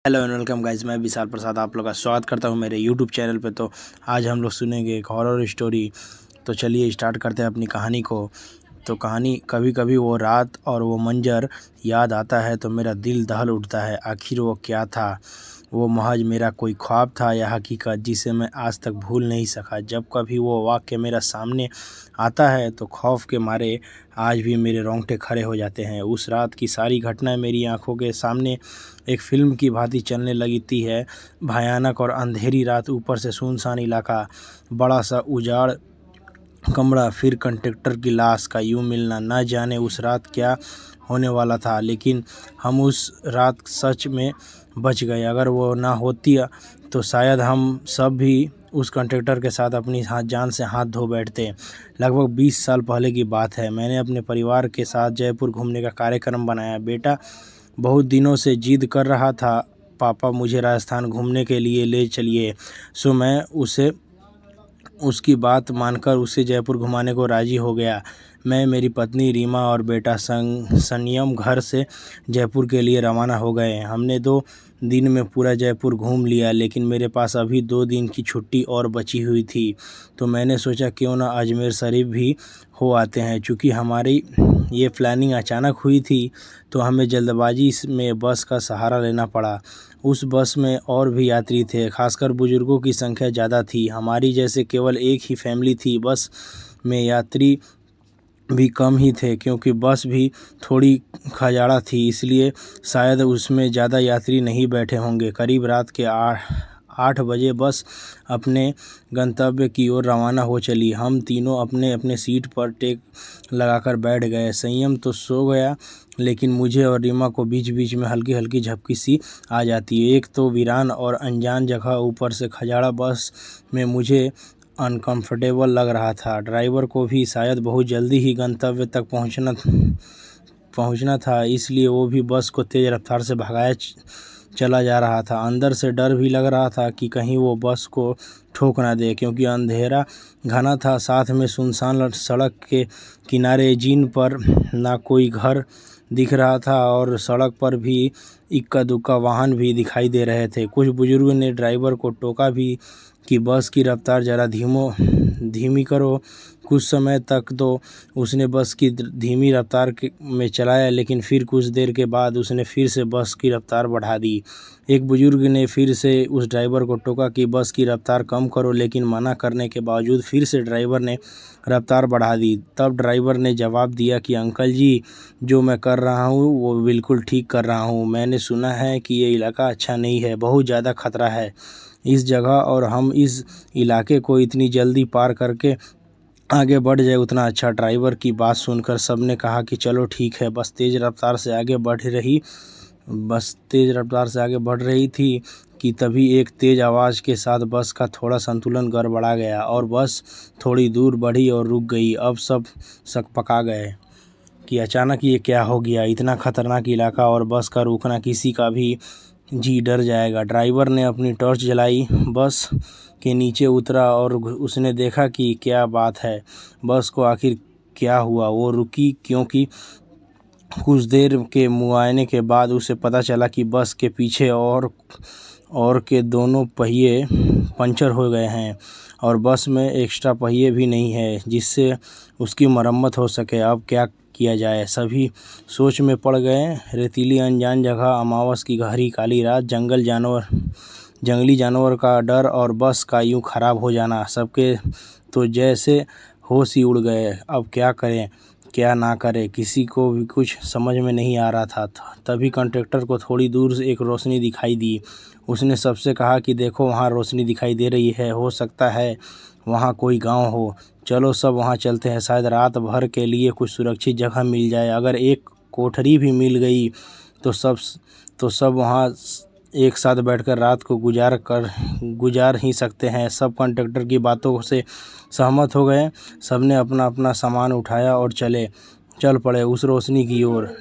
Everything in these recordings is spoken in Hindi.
हेलो एंड वेलकम गाइस, मैं विशाल प्रसाद आप लोग का स्वागत करता हूं मेरे यूट्यूब चैनल पे। तो आज हम लोग सुनेंगे एक हॉरर स्टोरी। तो चलिए स्टार्ट करते हैं अपनी कहानी को। तो कहानी, कभी कभी वो रात और वो मंजर याद आता है तो मेरा दिल दहल उठता है। आखिर वो क्या था? वो महज मेरा कोई ख्वाब था या हकीकत जिसे मैं आज तक भूल नहीं सका। जब कभी वो वाक़या मेरा सामने आता है तो खौफ के मारे आज भी मेरे रोंगटे खड़े हो जाते हैं। उस रात की सारी घटनाएं मेरी आंखों के सामने एक फ़िल्म की भांति चलने लगती है। भयानक और अंधेरी रात, ऊपर से सुनसान इलाका, बड़ा सा उजाड़ कमरा, फिर कंडक्टर की लाश का यूं मिलना। न जाने उस रात क्या होने वाला था, लेकिन हम उस रात सच में बच गए। अगर वो ना होती तो शायद हम सब भी उस कंडक्टर के साथ अपनी जान से हाथ धो बैठते। लगभग 20 साल पहले की बात है। मैंने अपने परिवार के साथ जयपुर घूमने का कार्यक्रम बनाया। बेटा बहुत दिनों से जिद कर रहा था, पापा मुझे राजस्थान घूमने के लिए ले चलिए। सो मैं उसकी बात मानकर उसे जयपुर घुमाने को राज़ी हो गया। मैं, मेरी पत्नी रीमा और बेटा संयम घर से जयपुर के लिए रवाना हो गए। हमने 2 दिन में पूरा जयपुर घूम लिया, लेकिन मेरे पास अभी 2 दिन की छुट्टी और बची हुई थी। तो मैंने सोचा क्यों ना अजमेर शरीफ भी हो आते हैं। चूँकि हमारी ये प्लानिंग अचानक हुई थी तो हमें जल्दबाजी में बस का सहारा लेना पड़ा। उस बस में और भी यात्री थे, खासकर बुजुर्गों की संख्या ज़्यादा थी। हमारी जैसे केवल एक ही फैमिली थी। बस में यात्री भी कम ही थे क्योंकि बस भी थोड़ी खजाड़ा थी, इसलिए शायद उसमें ज़्यादा यात्री नहीं बैठे होंगे। करीब रात के 8 बजे बस अपने गंतव्य की ओर रवाना हो चली। हम तीनों अपने अपने सीट पर टेक लगाकर बैठ गए। संयम तो सो गया, लेकिन मुझे और रीमा को बीच बीच में हल्की हल्की झपकी सी आ जाती है। एक तो वीरान और अनजान जगह, ऊपर से खजाड़ा बस में मुझे अनकंफर्टेबल लग रहा था। ड्राइवर को भी शायद बहुत जल्दी ही गंतव्य तक पहुंचना था, इसलिए वो भी बस को तेज़ रफ्तार से भगाया चला जा रहा था। अंदर से डर भी लग रहा था कि कहीं वो बस को ठोक ना दे, क्योंकि अंधेरा घना था। साथ में सुनसान सड़क के किनारे, जिन पर ना कोई घर दिख रहा था और सड़क पर भी इक्का दुक्का वाहन भी दिखाई दे रहे थे। कुछ बुजुर्ग ने ड्राइवर को टोका भी कि बस की रफ्तार ज़रा धीमी करो। कुछ समय तक तो उसने बस की धीमी रफ्तार में चलाया, लेकिन फिर कुछ देर के बाद उसने फिर से बस की रफ्तार बढ़ा दी। एक बुजुर्ग ने फिर से उस ड्राइवर को टोका कि बस की रफ्तार कम करो, लेकिन मना करने के बावजूद फिर से ड्राइवर ने रफ्तार बढ़ा दी। तब ड्राइवर ने जवाब दिया कि अंकल जी, जो मैं कर रहा हूँ वो बिल्कुल ठीक कर रहा हूँ। मैंने सुना है कि ये इलाका अच्छा नहीं है, बहुत ज़्यादा खतरा है इस जगह, और हम इस इलाके को इतनी जल्दी पार करके आगे बढ़ जाए उतना अच्छा। ड्राइवर की बात सुनकर सबने कहा कि चलो ठीक है। बस तेज़ रफ्तार से आगे बढ़ रही थी कि तभी एक तेज़ आवाज़ के साथ बस का थोड़ा संतुलन गड़बड़ा गया और बस थोड़ी दूर बढ़ी और रुक गई। अब सब सकपका गए कि अचानक ये क्या हो गया। इतना खतरनाक इलाका और बस का रुकना, किसी का भी जी डर जाएगा। ड्राइवर ने अपनी टॉर्च जलाई, बस के नीचे उतरा और उसने देखा कि क्या बात है, बस को आखिर क्या हुआ। वो रुकी क्योंकि कुछ देर के मुआयने के बाद उसे पता चला कि बस के पीछे और के दोनों पहिए पंचर हो गए हैं और बस में एक्स्ट्रा पहिए भी नहीं है जिससे उसकी मरम्मत हो सके। अब क्या किया जाए? सभी सोच में पड़ गए। रेतीली अनजान जगह, अमावस की गहरी काली रात, जंगली जानवर का डर और बस का यूं खराब हो जाना, सबके तो जैसे होश ही उड़ गए। अब क्या करें क्या ना करें, किसी को भी कुछ समझ में नहीं आ रहा था। तभी कंडक्टर को थोड़ी दूर से एक रोशनी दिखाई दी। उसने सबसे कहा कि देखो, वहाँ रोशनी दिखाई दे रही है, हो सकता है वहाँ कोई गांव हो। चलो सब वहाँ चलते हैं, शायद रात भर के लिए कुछ सुरक्षित जगह मिल जाए। अगर एक कोठरी भी मिल गई तो सब वहाँ एक साथ बैठकर रात को गुजार ही सकते हैं। सब कंडक्टर की बातों से सहमत हो गए। सबने अपना अपना सामान उठाया और चल पड़े उस रोशनी की ओर।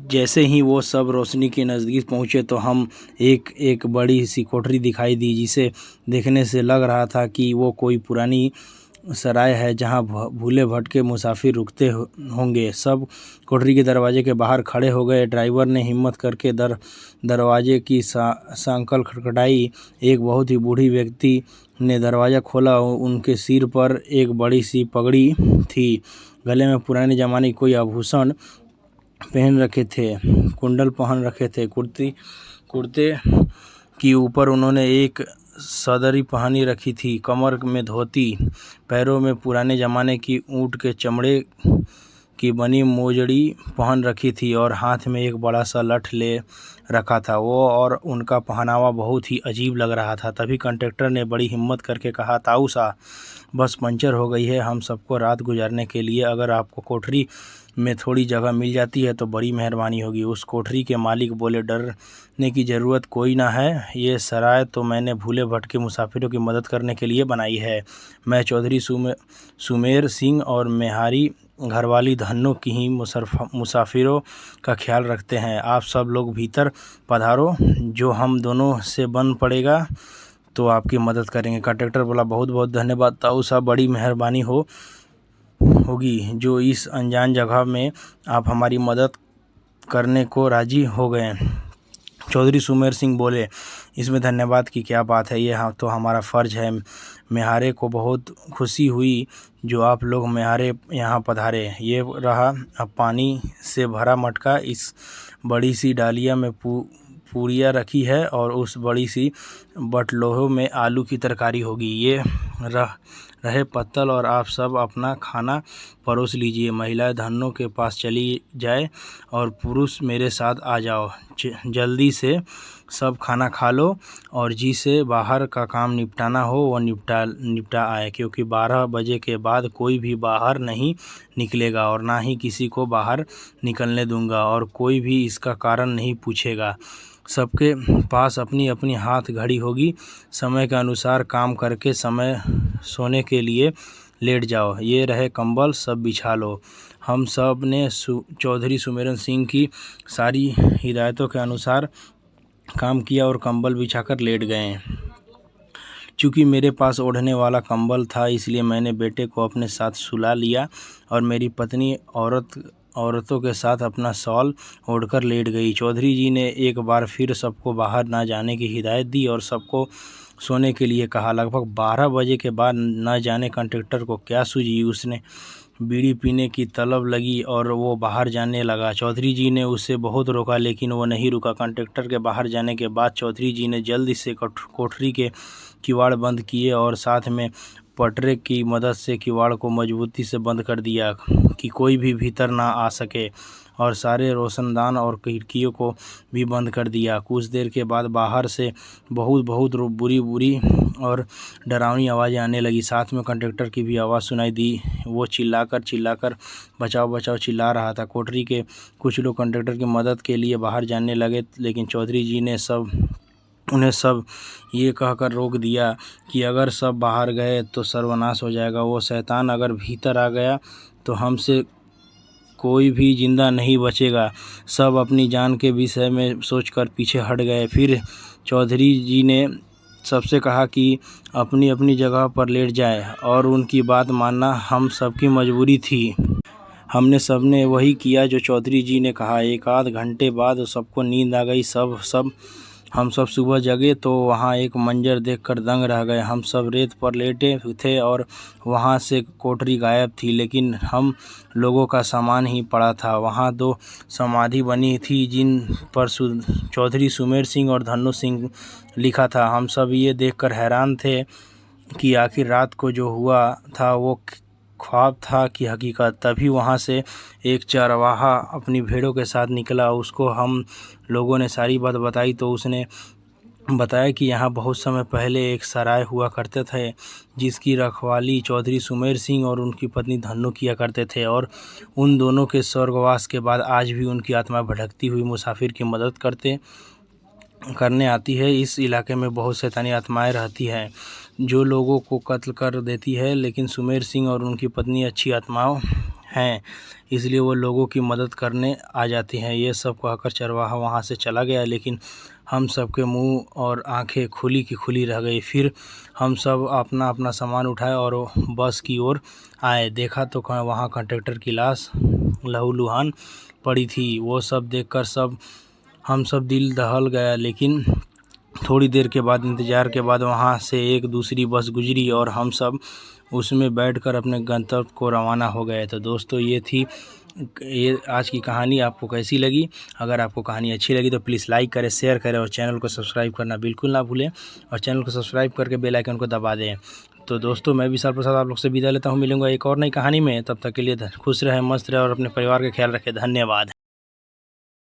जैसे ही वो सब रोशनी के नज़दीक पहुँचे तो हम एक बड़ी सी कोठरी दिखाई दी, जिसे देखने से लग रहा था कि वो कोई पुरानी सराय है जहाँ भूले भटके मुसाफिर रुकते होंगे। सब कोठरी के दरवाजे के बाहर खड़े हो गए। ड्राइवर ने हिम्मत करके दरवाजे की सांकल खटखटाई। एक बहुत ही बूढ़ी व्यक्ति ने दरवाज़ा खोला। उनके सिर पर एक बड़ी सी पगड़ी थी, गले में पुराने ज़माने की कोई आभूषण पहन रखे थे, कुंडल पहन रखे थे। कुर्ते के ऊपर उन्होंने एक सदरी पहनी रखी थी, कमर में धोती, पैरों में पुराने ज़माने की ऊँट के चमड़े की बनी मोजड़ी पहन रखी थी और हाथ में एक बड़ा सा लठ ले रखा था। वो और उनका पहनावा बहुत ही अजीब लग रहा था। तभी कंडक्टर ने बड़ी हिम्मत करके कहा, ताऊ सा, बस पंचर हो गई है हम सबको रात गुजारने के लिए। अगर आपको कोठरी में थोड़ी जगह मिल जाती है तो बड़ी मेहरबानी होगी। उस कोठरी के मालिक बोले, डरने की ज़रूरत कोई ना है। ये सराय तो मैंने भूले भटके मुसाफिरों की मदद करने के लिए बनाई है। मैं चौधरी सुमेर सिंह और मेहारी घरवाली धन्नो की ही मुसाफिरों का ख्याल रखते हैं। आप सब लोग भीतर पधारो, जो हम दोनों से बन पड़ेगा तो आपकी मदद करेंगे। कंडक्टर बोला, बहुत बहुत धन्यवाद ताऊ साहब, बड़ी मेहरबानी होगी जो इस अनजान जगह में आप हमारी मदद करने को राजी हो गए। चौधरी सुमेर सिंह बोले, इसमें धन्यवाद की क्या बात है, ये तो हमारा फ़र्ज़ है। मेहारे को बहुत खुशी हुई जो आप लोग मेहारे यहाँ पधारे। ये रहा अब पानी से भरा मटका, इस बड़ी सी डालिया में पूरियाँ रखी है और उस बड़ी सी बटलोहों में आलू की तरकारी होगी। ये रहे पत्तल और आप सब अपना खाना परोस लीजिए। महिलाएं धन्नों के पास चली जाए और पुरुष मेरे साथ आ जाओ। जल्दी से सब खाना खा लो और जिसे बाहर का काम निपटाना हो वो निपटा आए, क्योंकि 12 बजे के बाद कोई भी बाहर नहीं निकलेगा और ना ही किसी को बाहर निकलने दूंगा और कोई भी इसका कारण नहीं पूछेगा। सबके पास अपनी अपनी हाथ घड़ी होगी। समय के अनुसार काम करके समय सोने के लिए लेट जाओ। ये रहे कंबल, सब बिछा लो। हम सब ने चौधरी सुमेरन सिंह की सारी हिदायतों के अनुसार काम किया और कंबल बिछाकर लेट गए। चूँकि मेरे पास ओढ़ने वाला कंबल था इसलिए मैंने बेटे को अपने साथ सुला लिया और मेरी पत्नी औरतों के साथ अपना शॉल ओढ़कर लेट गई। चौधरी जी ने एक बार फिर सबको बाहर ना जाने की हिदायत दी और सबको सोने के लिए कहा। लगभग 12 बजे के बाद न जाने कंडक्टर को क्या सूझी, उसने बीड़ी पीने की तलब लगी और वो बाहर जाने लगा। चौधरी जी ने उसे बहुत रोका लेकिन वो नहीं रुका। कंडक्टर के बाहर जाने के बाद चौधरी जी ने जल्दी से कोठरी के किवाड़ बंद किए और साथ में पटरे की मदद से किवाड़ को मजबूती से बंद कर दिया कि कोई भी भीतर ना आ सके और सारे रोशनदान और खिड़कियों को भी बंद कर दिया। कुछ देर के बाद बाहर से बहुत बुरी और डरावनी आवाज़ें आने लगी। साथ में कंडक्टर की भी आवाज़ सुनाई दी। वो चिल्लाकर बचाओ बचाओ चिल्ला रहा था। कोठरी के कुछ लोग कंडक्टर की मदद के लिए बाहर जाने लगे लेकिन चौधरी जी ने उन्हें सब ये कहकर रोक दिया कि अगर सब बाहर गए तो सर्वनाश हो जाएगा। वो शैतान अगर भीतर आ गया तो हमसे कोई भी जिंदा नहीं बचेगा। सब अपनी जान के विषय में सोचकर पीछे हट गए। फिर चौधरी जी ने सबसे कहा कि अपनी अपनी जगह पर लेट जाए और उनकी बात मानना हम सबकी मजबूरी थी। हमने सबने वही किया जो चौधरी जी ने कहा। एक आध घंटे बाद सबको नींद आ गई। हम सब सुबह जगे तो वहाँ एक मंजर देखकर दंग रह गए। हम सब रेत पर लेटे थे और वहाँ से कोठरी गायब थी, लेकिन हम लोगों का सामान ही पड़ा था। वहाँ 2 समाधि बनी थी जिन पर चौधरी सुमेर सिंह और धन्नो सिंह लिखा था। हम सब ये देखकर हैरान थे कि आखिर रात को जो हुआ था वो ख्वाब था कि हकीकत। तभी वहाँ से एक चरवाहा अपनी भेड़ों के साथ निकला। उसको हम लोगों ने सारी बात बताई तो उसने बताया कि यहाँ बहुत समय पहले एक सराय हुआ करते थे जिसकी रखवाली चौधरी सुमेर सिंह और उनकी पत्नी धन्नो किया करते थे और उन दोनों के स्वर्गवास के बाद आज भी उनकी आत्मा भटकती हुई मुसाफिर की मदद करने आती है। इस इलाके में बहुत शैतानी आत्माएं रहती हैं जो लोगों को कत्ल कर देती है, लेकिन सुमेर सिंह और उनकी पत्नी अच्छी आत्माओं हैं, इसलिए वो लोगों की मदद करने आ जाती हैं। ये सब कहकर चरवाहा वहाँ से चला गया, लेकिन हम सब के मुंह और आंखें खुली की खुली रह गई। फिर हम सब अपना अपना सामान उठाए और बस की ओर आए। देखा तो वहाँ कंडक्टर की लाश लहूलुहान पड़ी थी। वो सब देखकर हम सब दिल दहल गया। लेकिन थोड़ी देर के बाद, इंतज़ार के बाद, वहाँ से एक दूसरी बस गुजरी और हम सब उसमें बैठकर अपने गंतव्य को रवाना हो गए। तो दोस्तों, ये आज की कहानी आपको कैसी लगी? अगर आपको कहानी अच्छी लगी तो प्लीज़ लाइक करें, शेयर करें और चैनल को सब्सक्राइब करना बिल्कुल ना भूलें। और चैनल को सब्सक्राइब करके बेल आइकन को दबा दें। तो दोस्तों, मैं विशाल प्रसाद आप लोग से विदा लेता हूँ। मिलूंगा एक और नई कहानी में। तब तक के लिए खुश रहें, मस्त रहें और अपने परिवार का ख्याल रखें। धन्यवाद।